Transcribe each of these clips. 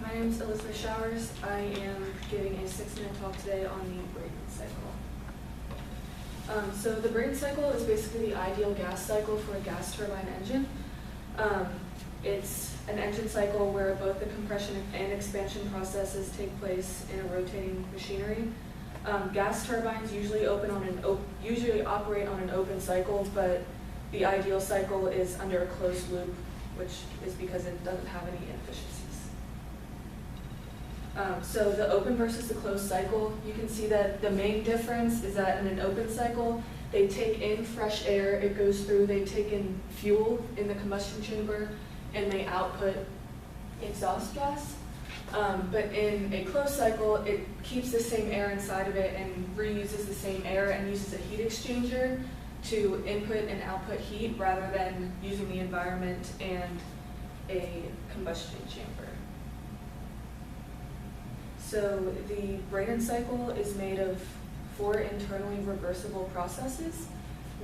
My name is Elizabeth Showers. I am giving a 6-minute talk today on the Brayton cycle. So the Brayton cycle is basically the ideal gas cycle for a gas turbine engine. It's an engine cycle where both the compression and expansion processes take place in a rotating machinery. Gas turbines usually operate on an open cycle, but the ideal cycle is under a closed loop, which is because it doesn't have any inefficiencies. So the open versus the closed cycle, you can see that the main difference is that in an open cycle, they take in fresh air, it goes through, they take in fuel in the combustion chamber, and they output exhaust gas. But in a closed cycle, it keeps the same air inside of it and reuses the same air and uses a heat exchanger to input and output heat rather than using the environment and a combustion chamber. So the Brayton cycle is made of 4 internally reversible processes.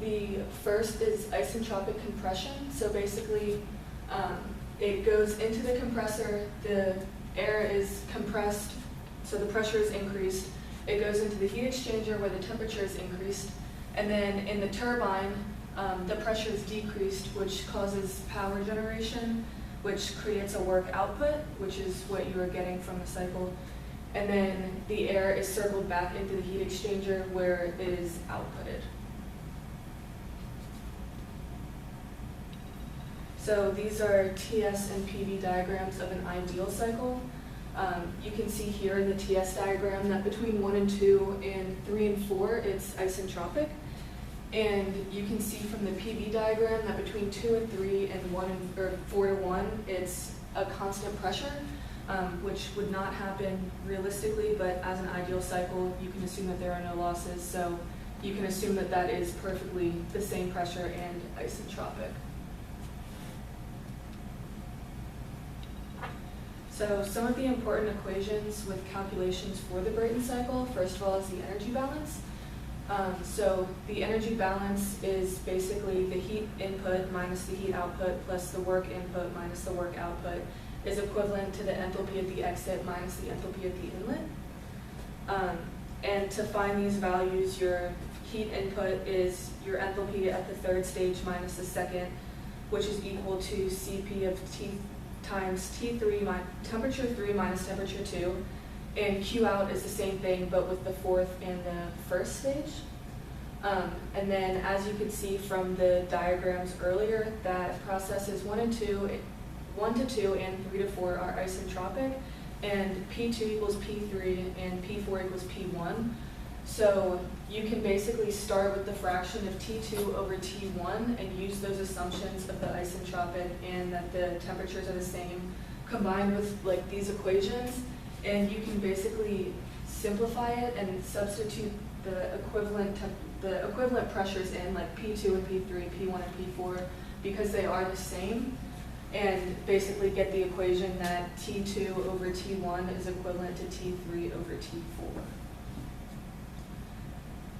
The first is isentropic compression. So basically, it goes into the compressor, the air is compressed, so the pressure is increased. It goes into the heat exchanger where the temperature is increased. And then in the turbine, the pressure is decreased, which causes power generation, which creates a work output, which is what you are getting from the cycle. And then the air is circled back into the heat exchanger where it is outputted. So these are TS and PV diagrams of an ideal cycle. You can see here in the TS diagram that between 1 and 2 and 3 and 4, it's isentropic. And you can see from the PV diagram that between 2 and 3 and 4 to 1, it's a constant pressure, which would not happen realistically, but as an ideal cycle, you can assume that there are no losses. So you can assume that that is perfectly the same pressure and isentropic. So some of the important equations with calculations for the Brayton cycle, first of all, is the energy balance. So the energy balance is basically the heat input minus the heat output plus the work input minus the work output is equivalent to the enthalpy at the exit minus the enthalpy at the inlet. And to find these values, your heat input is your enthalpy at the third stage minus the second, which is equal to Cp of T times T3 temperature 3 minus temperature 2. And Q out is the same thing, but with the fourth and the first stage. And then, as you could see from the diagrams earlier, that processes 1 to 2 and 3 to 4 are isentropic, and P2 equals P3 and P4 equals P1. So you can basically start with the fraction of T2 over T1 and use those assumptions of the isentropic and that the temperatures are the same, combined with like these equations. And you can basically simplify it and substitute the equivalent pressures in, like P2 and P3, P1 and P4, because they are the same, and basically get the equation that T2 over T1 is equivalent to T3 over T4.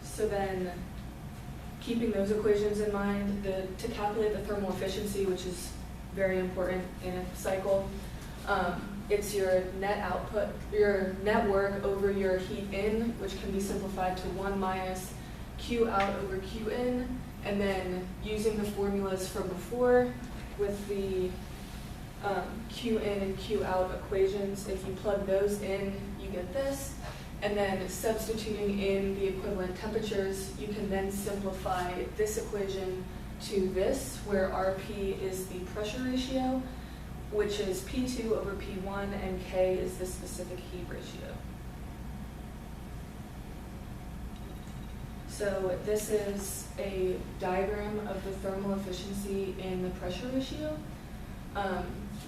So then, keeping those equations in mind, to calculate the thermal efficiency, which is very important in a cycle, it's your net output, your net work over your heat in, which can be simplified to 1 minus Q out over Q in, and then using the formulas from before with the Q in and Q out equations, if you plug those in, you get this. And then substituting in the equivalent temperatures, you can then simplify this equation to this, where Rp is the pressure ratio, which is P2 over P1, and K is the specific heat ratio. So this is a diagram of the thermal efficiency in the pressure ratio.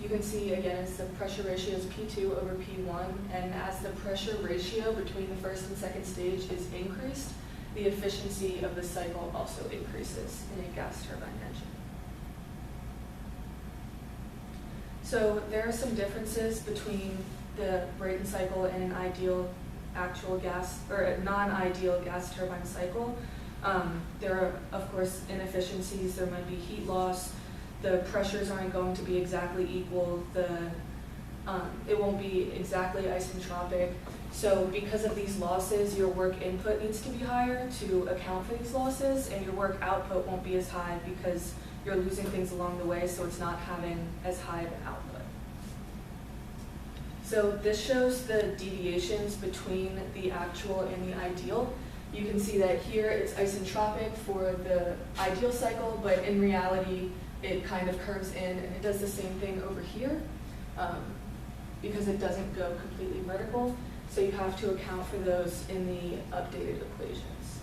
You can see, again, it's the pressure ratio is P2 over P1, and as the pressure ratio between the first and second stage is increased, the efficiency of the cycle also increases in a gas turbine engine. So there are some differences between the Brayton cycle and an ideal actual gas, or a non-ideal gas turbine cycle. There are, of course, inefficiencies. There might be heat loss. The pressures aren't going to be exactly equal. It won't won't be exactly isentropic. So because of these losses, your work input needs to be higher to account for these losses, and your work output won't be as high because you're losing things along the way, so it's not having as high of an output. So this shows the deviations between the actual and the ideal. You can see that here it's isentropic for the ideal cycle, but in reality, it kind of curves in, and it does the same thing over here because it doesn't go completely vertical. So you have to account for those in the updated equations.